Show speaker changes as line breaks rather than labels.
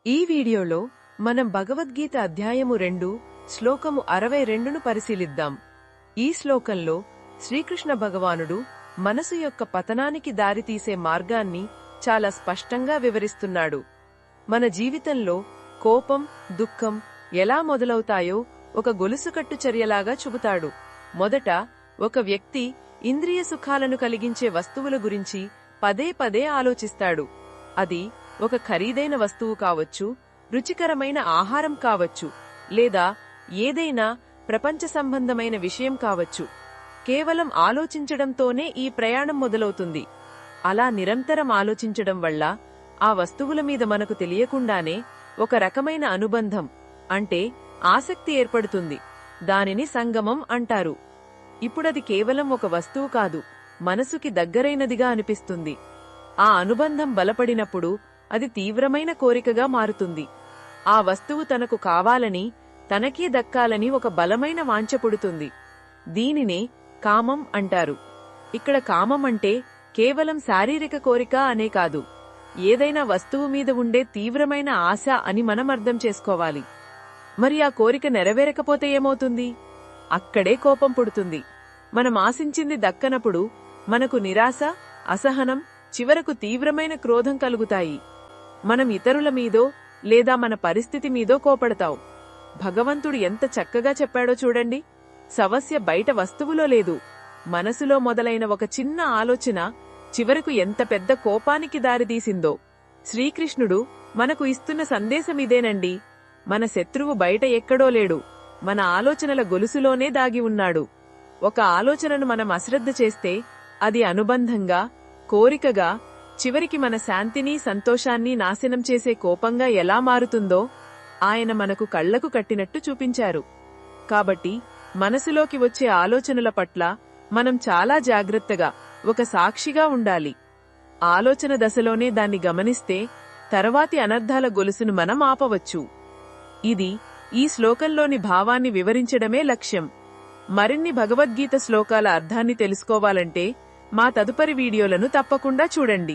ఈ వీడియోలో మనం భగవద్గీత అధ్యాయము 2 శ్లోకము 62ను పరిశీలిద్దాం. ఈ శ్లోకంలో శ్రీకృష్ణ భగవానుడు మనసు యొక్క పతనానికి దారితీసే మార్గాన్ని చాలా స్పష్టంగా వివరిస్తున్నాడు. మన జీవితంలో కోపం, దుఃఖం ఎలా మొదలవుతాయో ఒక గొలుసుకట్టు చర్యలాగా చెబుతాడు. మొదట ఒక వ్యక్తి ఇంద్రియ సుఖాలను కలిగించే వస్తువుల గురించి పదే పదే ఆలోచిస్తాడు. అది ఒక ఖరీదైన వస్తువు కావచ్చు, రుచికరమైన ఆహారం కావచ్చు, లేదా ఏదైనా ప్రపంచ సంబంధమైన విషయం కావచ్చు. కేవలం ఆలోచించడంతోనే ఈ ప్రయాణం మొదలవుతుంది. అలా నిరంతరం ఆలోచించడం వల్ల ఆ వస్తువుల మీద మనకు తెలియకుండానే ఒక రకమైన అనుబంధం, అంటే ఆసక్తి ఏర్పడుతుంది. దానిని సంగమం అంటారు. ఇప్పుడది కేవలం ఒక వస్తువు కాదు, మనసుకి దగ్గరైనదిగా అనిపిస్తుంది. ఆ అనుబంధం బలపడినప్పుడు అది తీవ్రమైన కోరికగా మారుతుంది. ఆ వస్తువు తనకు కావాలని, తనకే దక్కాలని ఒక బలమైన వాంఛ పుడుతుంది. దీనినే కామం అంటారు. ఇక్కడ కామం అంటే కేవలం శారీరక కోరిక అనే కాదు, ఏదైనా వస్తువు మీద ఉండే తీవ్రమైన ఆశ అని మనం అర్థం చేసుకోవాలి. మరి ఆ కోరిక నెరవేరకపోతే ఏమవుతుంది? అక్కడే కోపం పుడుతుంది. మనం ఆశించింది దక్కనప్పుడు మనకు నిరాశ, అసహనం, చివరకు తీవ్రమైన క్రోధం కలుగుతాయి. మనం ఇతరుల మీదో లేదా మన పరిస్థితి మీదో కోపడతాం. భగవంతుడు ఎంత చక్కగా చెప్పాడో చూడండి. సమస్య బయట వస్తువులో లేదు, మనసులో మొదలైన ఒక చిన్న ఆలోచన చివరకు ఎంత పెద్ద కోపానికి దారితీసిందో. శ్రీకృష్ణుడు మనకు ఇస్తున్న సందేశమిదేనండి. మన శత్రువు బయట ఎక్కడో లేడు, మన ఆలోచనల గొలుసులోనే దాగి ఉన్నాడు. ఒక ఆలోచనను మనం అశ్రద్ధ చేస్తే అది అనుబంధంగా, కోరికగా, చివరికి మన శాంతిని, సంతోషాన్ని నాశనం చేసే కోపంగా ఎలా మారుతుందో ఆయన మనకు కళ్లకు కట్టినట్టు చూపించారు. కాబట్టి మనసులోకి వచ్చే ఆలోచనల పట్ల మనం చాలా జాగ్రత్తగా, ఒక సాక్షిగా ఉండాలి. ఆలోచన దశలోనే దాన్ని గమనిస్తే తర్వాతి అనర్థాల గొలుసును మనం ఆపవచ్చు. ఇది ఈ శ్లోకంలోని భావాన్ని వివరించడమే లక్ష్యం. మరిన్ని భగవద్గీత శ్లోకాల అర్థాన్ని తెలుసుకోవాలంటే మా తదుపరి వీడియోలను తప్పకుండా చూడండి.